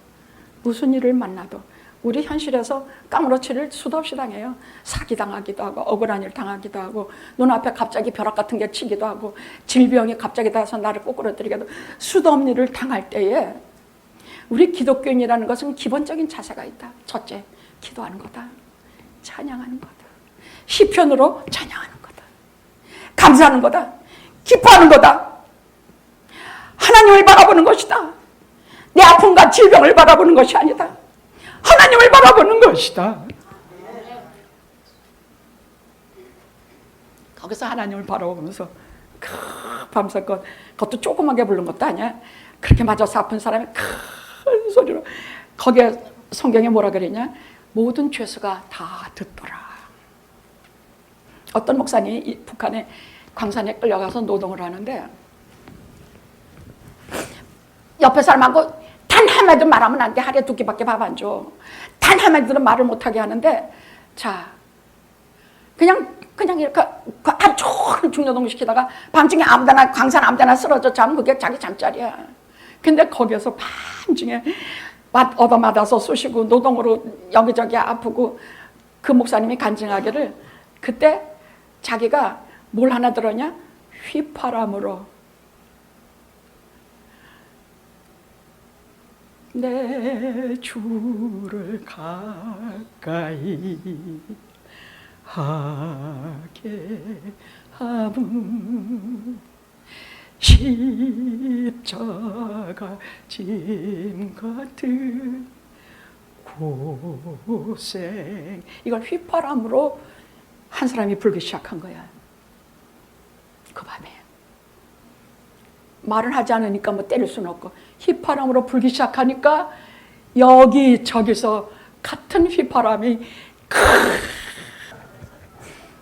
Speaker 1: 무슨 일을 만나도 우리 현실에서 까무러치를 수도 없이 당해요. 사기당하기도 하고 억울한 일 당하기도 하고 눈앞에 갑자기 벼락 같은 게 치기도 하고 질병이 갑자기 닿아서 나를 꼬꾸러뜨리기도 수도 없는 일을 당할 때에 우리 기독교인이라는 것은 기본적인 자세가 있다. 첫째, 기도하는 거다. 찬양하는 거다. 시편으로 찬양하는 거다. 감사하는 거다. 기뻐하는 거다. 하나님을 바라보는 것이다. 내 아픔과 질병을 바라보는 것이 아니다. 하나님을 바라보는 것이다. 거기서 하나님을 바라보면서 밤새껏 그것도 조그맣게 부른 것도 아니야. 그렇게 맞아서 아픈 사람이 큰 소리로 거기에 성경에 뭐라 그랬냐? 모든 죄수가 다 듣더라. 어떤 목사님이 북한에 광산에 끌려가서 노동을 하는데 옆에 사람하고 단 한마디도 말하면 안 돼. 하루에 2끼밖에 밥 안 줘. 단 한마디도 말을 못하게 하는데 자 그냥 이렇게 하루 종일 중노동 시키다가 밤중에 아무데나 광산 아무데나 쓰러져 자면 그게 자기 잠자리야. 근데 거기서 밤중에 얻어맞아서 쑤시고 노동으로 여기저기 아프고 그 목사님이 간증하기를 그때 자기가 뭘 하나 들었냐? 휘파람으로 내 주를 가까이 하게 함은 십자가 짐 같은 고생. 이걸 휘파람으로 한 사람이 불기 시작한 거야. 그 밤에 말을 하지 않으니까 뭐 때릴 수는 없고 휘파람으로 불기 시작하니까 여기저기서 같은 휘파람이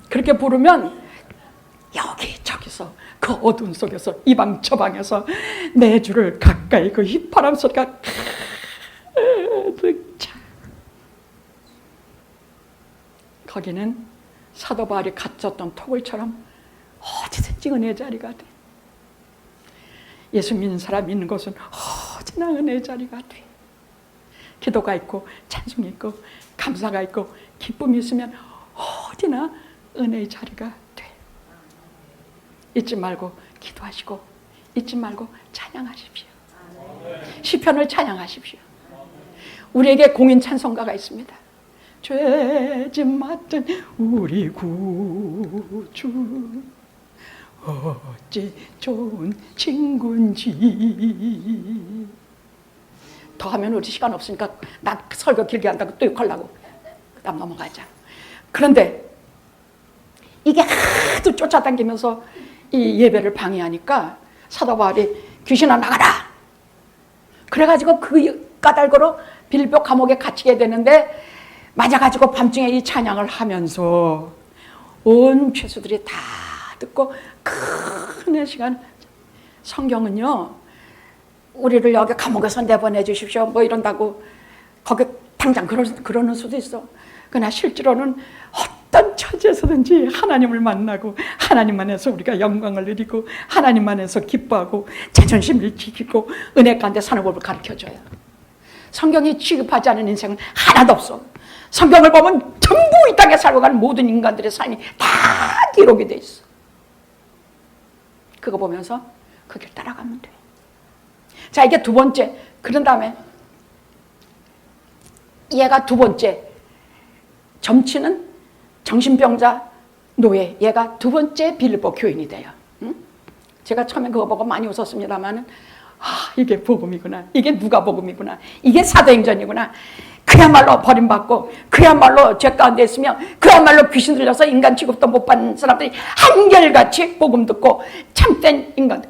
Speaker 1: 그렇게 부르면 여기저기서 그 어두운 속에서 이방 저방에서 내 주를 가까이 그 휘파람 소리가 거기는 사도 바울이 갇혔던 토굴처럼 어디든지 은혜의 자리가 돼. 예수 믿는 사람 있는 곳은 어디나 은혜의 자리가 돼. 기도가 있고 찬송이 있고 감사가 있고 기쁨이 있으면 어디나 은혜의 자리가 돼. 잊지 말고 기도하시고 잊지 말고 찬양하십시오. 시편을 찬양하십시오. 우리에게 공인 찬송가가 있습니다. 죄짐 맡은 우리 구주 어찌 좋은 친구인지. 더 하면 우리 시간 없으니까 나 설교 길게 한다고 또 욕하려고. 그 다음 넘어가자. 그런데 이게 하도 쫓아다니면서 이 예배를 방해하니까 사도 바울이 귀신아 나가라. 그래가지고 그 까닭으로 빌보 감옥에 갇히게 되는데 맞아가지고 밤중에 이 찬양을 하면서 온 죄수들이 다 듣고 큰 시간. 성경은요 우리를 여기 감옥에서 내보내 주십시오 뭐 이런다고 거기 당장 그러는 수도 있어. 그러나 실제로는 어떤 처지에서든지 하나님을 만나고 하나님 안에서 우리가 영광을 누리고 하나님 안에서 기뻐하고 자존심을 지키고 은혜 가운데 사는 법을 가르쳐줘요. 성경이 취급하지 않은 인생은 하나도 없어. 성경을 보면 전부 이 땅에 살고 가는 모든 인간들의 삶이 다 기록이 돼 있어. 그거 보면서 그 길 따라가면 돼. 자, 이게 두 번째. 그런 다음에 얘가 두 번째. 점치는 정신병자 노예. 얘가 두 번째 빌립보 교인이 돼요. 응? 제가 처음에 그거 보고 많이 웃었습니다만은 이게 복음이구나. 이게 누가복음이구나. 이게 사도행전이구나. 그야말로 버림받고 그야말로 죄 가운데 있으며 그야말로 귀신 들려서 인간 취급도 못 받는 사람들이 한결같이 복음 듣고 참된 인간.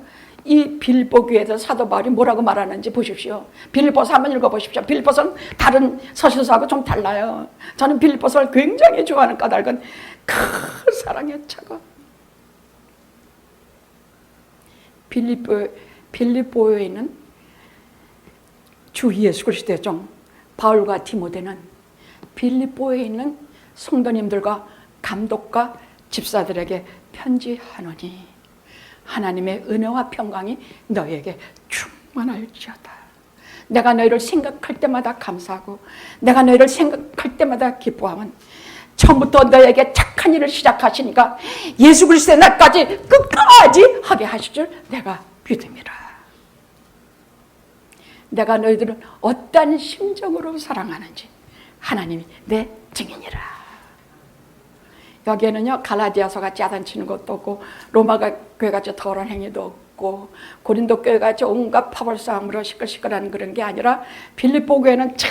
Speaker 1: 이 빌립보 교회에서 사도 바울이 뭐라고 말하는지 보십시오. 빌립보서 한번 읽어보십시오. 빌립보서는 다른 서신서하고 좀 달라요. 저는 빌립보서를 굉장히 좋아하는 까닭은 큰 사랑에 차고 빌립보에 있는 주 예수 그리스도의 종 바울과 디모데는 빌립보에 있는 성도님들과 감독과 집사들에게 편지하노니 하나님의 은혜와 평강이 너에게 충만할지어다. 내가 너희를 생각할 때마다 감사하고 내가 너희를 생각할 때마다 기뻐하면 처음부터 너에게 착한 일을 시작하시니까 예수 그리스도의 날까지 끝까지 하게 하실 줄 내가 믿음이라. 내가 너희들은 어떤 심정으로 사랑하는지 하나님이 내 증인이라. 여기에는요 갈라디아서 같이 야단치는 것도 없고 로마 교회 같이 더러운 행위도 없고 고린도 교회 같이 온갖 파벌싸움으로 시끌시끌하는 그런 게 아니라 빌립보 교회는 참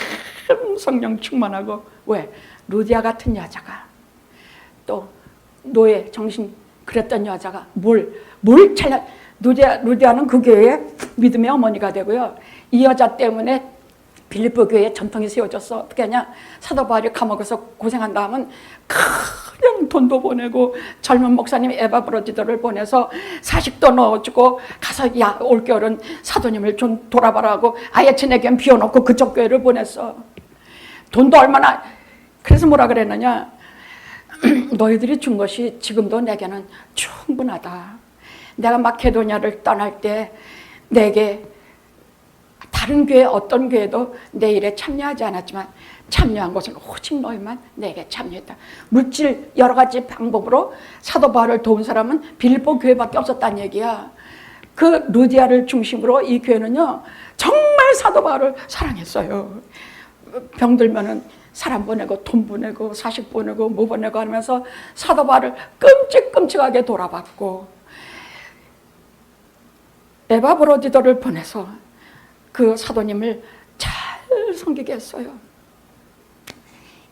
Speaker 1: 성령 충만하고 왜? 루디아 같은 여자가 또 노예 정신 그랬던 여자가 뭘 잘라 루디아는 그 교회의 믿음의 어머니가 되고요. 이 여자 때문에 빌립보 교회에 전통이 세워졌어. 어떻게 하냐? 사도 바울이 감옥에서 고생한 다음은 그냥 돈도 보내고 젊은 목사님 에바브로디도를 보내서 사식도 넣어주고 가서 야 올겨울은 사도님을 좀 돌아봐라고 아예 지내견 비워놓고 그쪽 교회를 보냈어. 돈도 얼마나. 그래서 뭐라 그랬느냐? 너희들이 준 것이 지금도 내게는 충분하다. 내가 마케도냐를 떠날 때 내게 다른 교회 어떤 교회도 내 일에 참여하지 않았지만 참여한 것은 오직 너희만 내게 참여했다. 물질 여러 가지 방법으로 사도 바울을 도운 사람은 빌립보 교회밖에 없었다는 얘기야. 그 루디아를 중심으로 이 교회는요 정말 사도 바울을 사랑했어요. 병들면은 사람 보내고 돈 보내고 사식 보내고 뭐 보내고 하면서 사도 바울을 끔찍끔찍하게 돌아봤고 에바브로디도를 보내서 그 사도님을 잘 섬기게 했어요.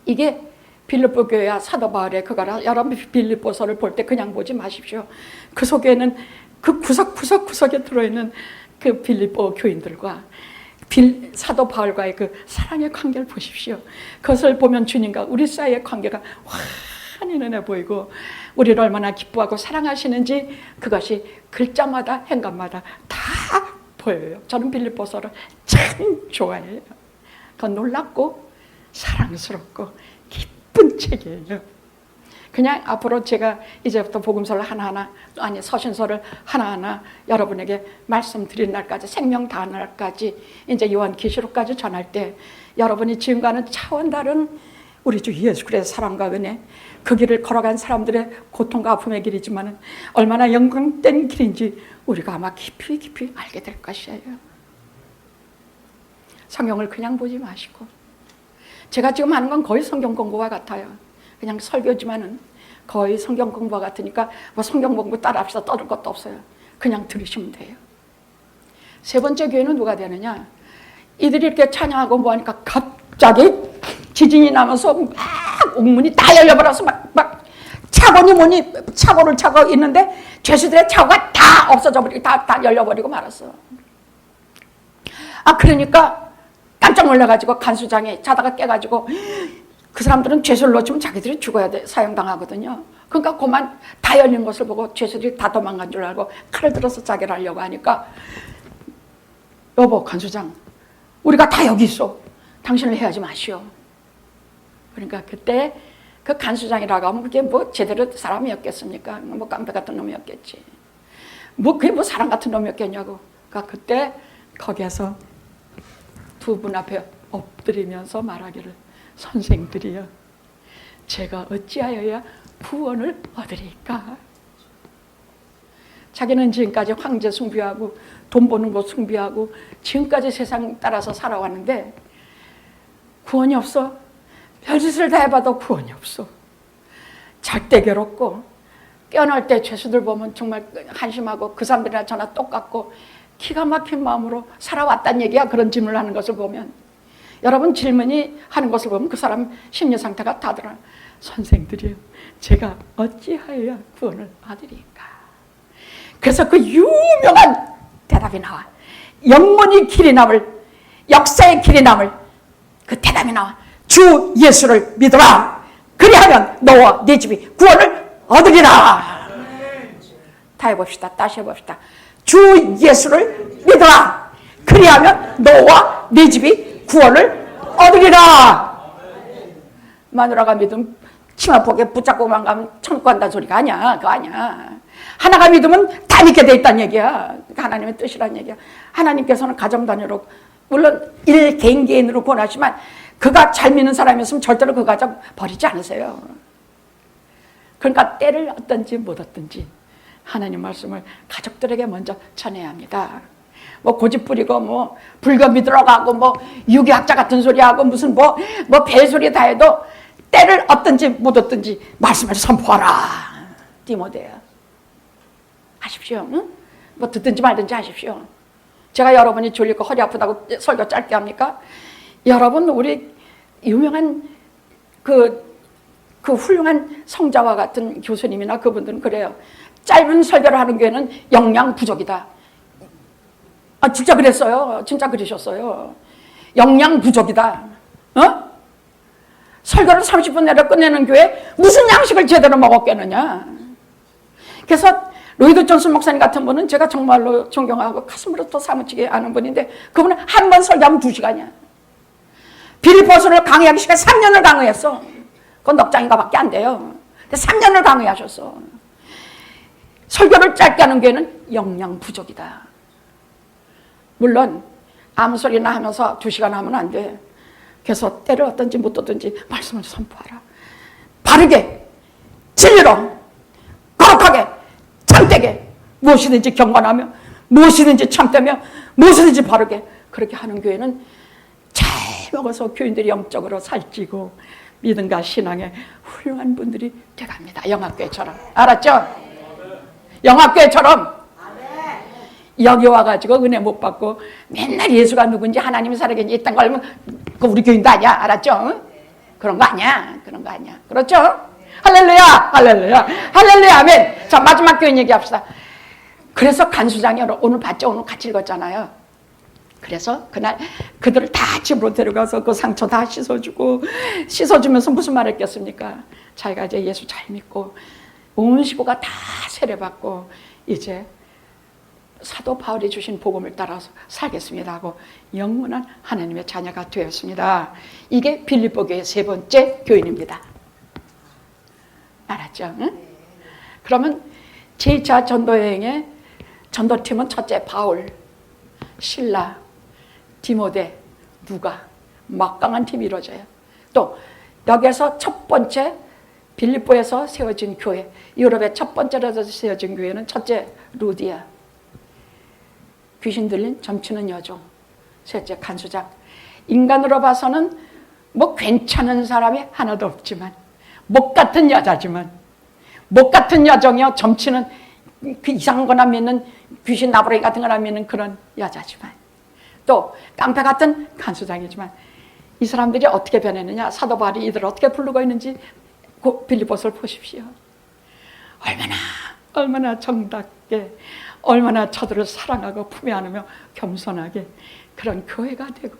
Speaker 1: 이게 빌립보 교회야 사도 바울의 그거라. 여러분 빌립보서를 볼 때 그냥 보지 마십시오. 그 속에는 그 구석구석에 들어있는 그 빌립보 교인들과 사도 바울과의 그 사랑의 관계를 보십시오. 그것을 보면 주님과 우리 사이의 관계가 환히 눈에 보이고 우리를 얼마나 기뻐하고 사랑하시는지 그것이 글자마다 행간마다 다 보여요. 저는 빌립보서를 참 좋아해요. 그건 놀랍고 사랑스럽고 기쁜 책이에요. 그냥 앞으로 제가 이제부터 복음서를 하나하나 아니 서신서를 하나하나 여러분에게 말씀드린 날까지 생명 다한 날까지 이제 요한계시록까지 전할 때 여러분이 지금과는 차원 다른 우리 주 예수 그리스도의 사랑과 은혜 그 길을 걸어간 사람들의 고통과 아픔의 길이지만 얼마나 영광된 길인지 우리가 아마 깊이 알게 될 것이에요. 성경을 그냥 보지 마시고 제가 지금 하는 건 거의 성경 공부와 같아요. 그냥 설교지만은 거의 성경 공부와 같으니까 뭐 성경 공부 따라합시다 떠들 것도 없어요. 그냥 들으시면 돼요. 세 번째 교회는 누가 되느냐? 이들이 이렇게 찬양하고 뭐하니까 갑자기 지진이 나면서 막 옥문이 다 열려버려서 막 차고니 뭐니 차고를 차고 있는데 죄수들의 차고가 다 없어져 버리고 다 열려버리고 말았어. 그러니까 깜짝 놀라가지고 간수장이 자다가 깨가지고 그 사람들은 죄수를 놓치면 자기들이 죽어야 돼 사형당하거든요. 그러니까 그만 다 열린 것을 보고 죄수들이 다 도망간 줄 알고 칼을 들어서 자기를 하려고 하니까 여보 간수장 우리가 다 여기 있어. 당신을 해하지 마시오. 그러니까 그때 그 간수장이라고 하면 그게 뭐 제대로 사람이었겠습니까? 뭐 깡패 같은 놈이었겠지. 그게 뭐 사람 같은 놈이었겠냐고. 그러니까 그때 거기에서 두 분 앞에 엎드리면서 말하기를 선생들이여 제가 어찌하여야 구원을 얻으리까? 자기는 지금까지 황제 숭배하고 돈 버는 거 숭배하고 지금까지 세상 따라서 살아왔는데 구원이 없어. 별짓을 다 해봐도 구원이 없어. 잘 때 괴롭고 깨어날 때 죄수들 보면 정말 한심하고 그 사람들이나 저나 똑같고 기가 막힌 마음으로 살아왔단 얘기야. 그런 질문을 하는 것을 보면 여러분 질문이 하는 것을 보면 그 사람 심리 상태가 다들어. 선생들이요 제가 어찌하여야 구원을 받으리까? 그래서 그 유명한 대답이 나와. 영원히 길이 남을 역사의 길이 남을 그 대답이 나와. 주 예수를 믿어라. 그리하면 너와 네 집이 구원을 얻으리라. 다 해봅시다. 다시 해봅시다. 주 예수를 믿어라. 그리하면 너와 네 집이 구원을 얻으리라. 마누라가 믿으면 치마폭에 붙잡고만 가면 천국 간다는 소리가 아니야. 그거 아니야. 하나가 믿으면 다 믿게 돼 있다는 얘기야. 하나님의 뜻이란 얘기야. 하나님께서는 가정단위로 물론 개인으로 권하지만 그가 잘 믿는 사람이었으면 절대로 그 가정 버리지 않으세요. 그러니까 때를 얻든지 못 얻든지 하나님 말씀을 가족들에게 먼저 전해야 합니다. 뭐 고집 부리고 뭐 불교 믿으러 가고 뭐 유교학자 같은 소리 하고 무슨 뭐 배소리 다 해도 때를 얻든지 못 얻든지 말씀을 선포하라. 디모데야. 하십시오. 응? 뭐 듣든지 말든지 하십시오. 제가 여러분이 졸리고 허리 아프다고 설교 짧게 합니까? 여러분 우리 유명한 그 훌륭한 성자와 같은 교수님이나 그분들은 그래요. 짧은 설교를 하는 교회는 영양 부족이다. 아 진짜 그랬어요. 진짜 그러셨어요. 영양 부족이다. 어? 설교를 30분 내로 끝내는 교회 무슨 양식을 제대로 먹었겠느냐. 그래서 로이드 존슨 목사님 같은 분은 제가 정말로 존경하고 가슴으로 또 사무치게 아는 분인데 그분은 한 번 설교하면 2시간이야. 빌보스를 강의하기 시간 3년을 강의했어. 그건 넉 장인가 밖에 안 돼요. 근데 3년을 강의하셨어. 설교를 짧게 하는 교회는 영양 부족이다. 물론 아무 소리나 하면서 2시간 하면 안 돼. 그래서 때를 얻든지 못 얻든지 말씀을 선포하라. 바르게, 진리로, 거룩하게, 참되게, 무엇이든지 경건하며 무엇이든지 참되며 무엇이든지 바르게 그렇게 하는 교회는 잘 먹어서 교인들이 영적으로 살찌고 믿음과 신앙에 훌륭한 분들이 돼갑니다. 영학교회처럼. 알았죠? 영학교회처럼 여기 와가지고 은혜 못 받고 맨날 예수가 누군지 하나님이 살아계신지 있다는 거 알면 그 우리 교인도 아니야. 알았죠? 그런 거 아니야. 그런 거 아니야. 그렇죠? 할렐루야! 할렐루야! 할렐루야! 아멘! 자, 마지막 교인 얘기합시다. 그래서 간수장이 오늘 봤죠? 오늘 같이 읽었잖아요. 그래서 그날 그들을 다 집으로 데려가서 그 상처 다 씻어주고 씻어주면서 무슨 말 했겠습니까? 자기가 이제 예수 잘 믿고 온 식구가 다 세례받고 이제 사도 바울이 주신 복음을 따라서 살겠습니다 하고 영원한 하나님의 자녀가 되었습니다. 이게 빌립보 교회 3번째 교인입니다. 알았죠? 응? 그러면 제2차 전도여행의 전도팀은 첫째 바울, 실라, 디모데, 누가 막강한 팀이 이루어져요. 또 여기에서 첫 번째 빌립보에서 세워진 교회, 유럽의 첫 번째로 세워진 교회는 첫째 루디아, 귀신 들린 점치는 여종, 셋째 간수장. 인간으로 봐서는 뭐 괜찮은 사람이 하나도 없지만 목 같은 여자지만 목 같은 여종이요 점치는 그 이상한 거나 믿는 귀신 나부라기 같은 거나 믿는 그런 여자지만 또 깡패 같은 간수장이지만 이 사람들이 어떻게 변했느냐. 사도 바울이 이들을 어떻게 부르고 있는지 빌립보서를 보십시오. 얼마나 정답게 얼마나 저들을 사랑하고 품에 안으며 겸손하게 그런 교회가 되고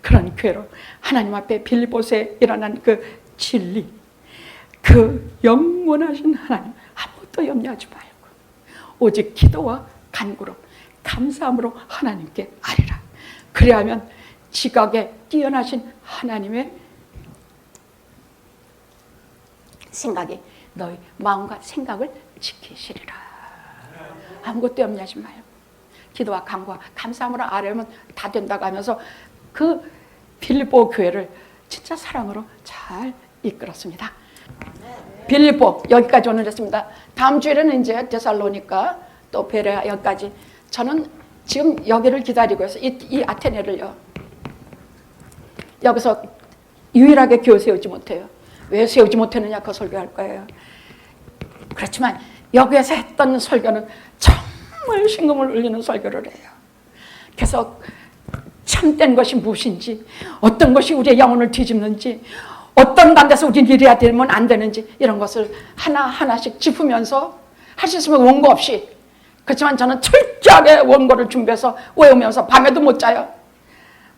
Speaker 1: 그런 교회로 하나님 앞에 빌립보서에 일어난 그 진리, 그 영원하신 하나님 아무것도 염려하지 말고 오직 기도와 간구로 감사함으로 하나님께 아뢰라. 그래야만 지각에 뛰어나신 하나님의 생각이 너희 마음과 생각을 지키시리라. 아무것도 염려하지 말고 기도와 간구와 감사함으로 아뢰면 다 된다고 하면서 그 빌립보 교회를 진짜 사랑으로 잘 이끌었습니다. 빌립보 여기까지 오늘 했습니다. 다음 주에는 이제 데살로니가 또 베레아 여기까지. 저는 지금 여기를 기다리고 있어요. 이 아테네를요. 여기서 유일하게 교회 세우지 못해요. 왜 세우지 못했느냐 그 설교할 거예요. 그렇지만 여기에서 했던 설교는 정말 심금을 울리는 설교를 해요. 그래서 참된 것이 무엇인지, 어떤 것이 우리의 영혼을 뒤집는지, 어떤 가운데서 우리는 이래야 되면 안 되는지 이런 것을 하나하나씩 짚으면서 할 수 있으면 원고 없이. 그렇지만 저는 철저하게 원고를 준비해서 외우면서 밤에도 못 자요.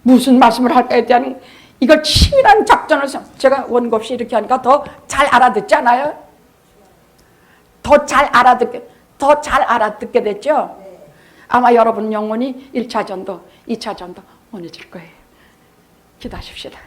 Speaker 1: 무슨 말씀을 할까에 대한 이걸 치밀한 작전을 제가 원고 없이 이렇게 하니까 더 잘 알아듣지 않아요? 더 잘 알아듣게 됐죠? 아마 여러분 영혼이 1차 전도, 2차 전도 원해질 거예요. 기도하십시다.